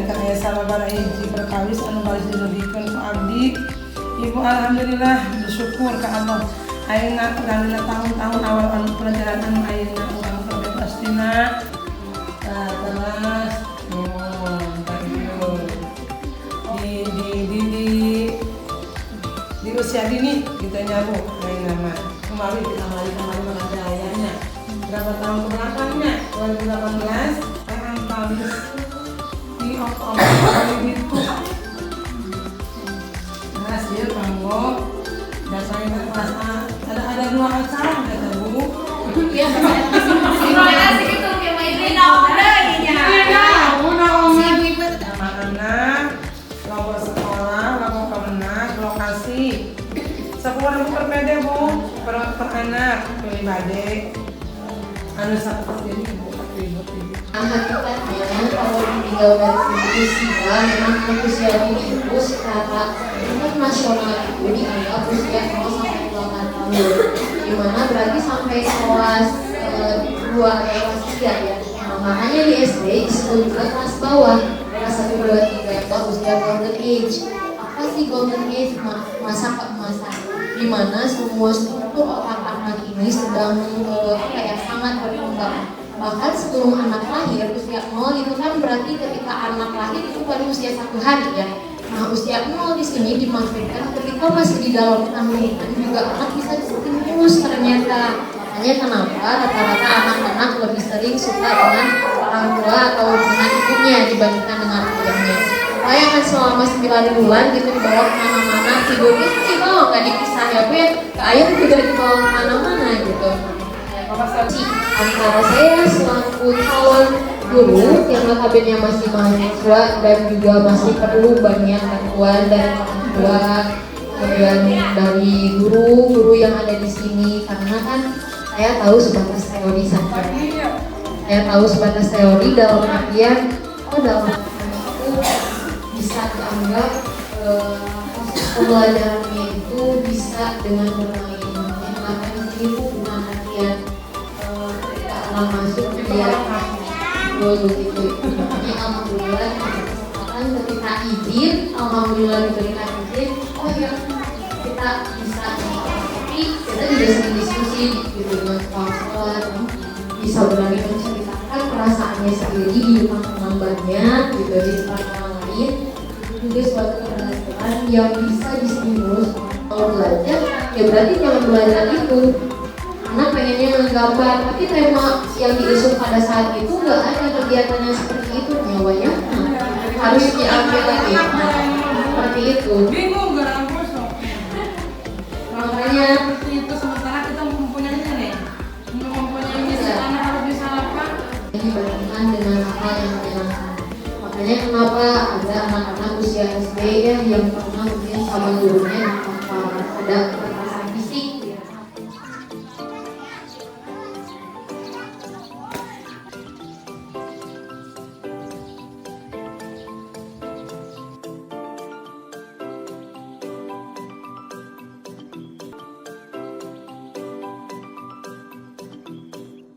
ingkang esa babara hiji perkawis anu baris dinudikeun ku abdi. Ibu alhamdulillah bersyukur ka Allah. Ayeuna urang dina tahun-tahun awal anu pelajaran anu ayeuna urang terbebas dina. Terus di usia dini kita nyabu main nama kemarin kita kemarin mengajarnya berapa tahun kebelakangnya 2018 habis di Oktober itu hasil kamu dasarnya kelas A ada 2 acara kata Bu. Iya terima kasih gitu kayak main udah anak logo sekolah logo kemenak lokasi 10.000 per PD Bu per anak pilih bade anu seperti ini Bu hakikatnya kalau tinggal dari usia memang usia dini itu secara internasional itu dianggap usia 0 sampai 8 tahun dimana berarti sampai kelas 2 atau kelas 3 ya. Makanya di SD disebut juga kelas bawah kelas 1, 2, 3 itu usia golden age. Apa sih golden age? Masa keemasan dimana semua struktur otak anak ini sedang sangat berkembang. Bahkan sebelum anak lahir usia 0 itu kan berarti ketika anak lahir itu baru usia 1 hari ya. Nah usia 0 di sini dimaksudkan ketika masih di dalam kandungan juga anak bisa stimulus ternyata. Makanya kenapa rata-rata anak-anak lebih sering suka dengan orang tua atau dengan ibunya dibandingkan dengan ayahnya. Saya kan selama 9 bulan gitu dibawa kemana-mana, tidurnya sih kalau nggak dipisah ya Bu ya, ke ayah juga dibawa kemana-mana gitu. Antara saya selaku calon guru yang notabene masih mahasiswa dan juga masih perlu banyak bantuan dari orang tua, kemudian dari guru-guru yang ada di sini karena kan saya tahu sebatas teori saja. Saya tahu sebatas teori dalam artian dalam itu bisa dianggap proses pembelajarannya itu bisa dengan bermain. Bahkan di sini bukan artian anak masuk dia begitu. Jadi alhamdulillah kesempatan ketika izin, alhamdulillah diberikan izin. Oh ya kita bisa tapi kita juga sering diskusi gitu dengan konselor, bisa berani menceritakan perasaannya sendiri di depan teman-temannya gitu di depan orang lain. Itu juga suatu keberhasilan yang bisa distimulus. Kalau belajar ya berarti jangan belajar itu. Anak pengennya menggambar, tapi tema yang diusung pada saat itu nggak ada kegiatannya seperti itu nyawanya harus diambil lagi seperti itu. Bingung gak makanya seperti itu sementara kita mempunyainya nih, mempunyainya anak harus bisa apa? Dibandingkan dengan apa yang menyenangkan. Makanya kenapa ada anak-anak usia SD ya yang pernah mungkin sama gurunya ada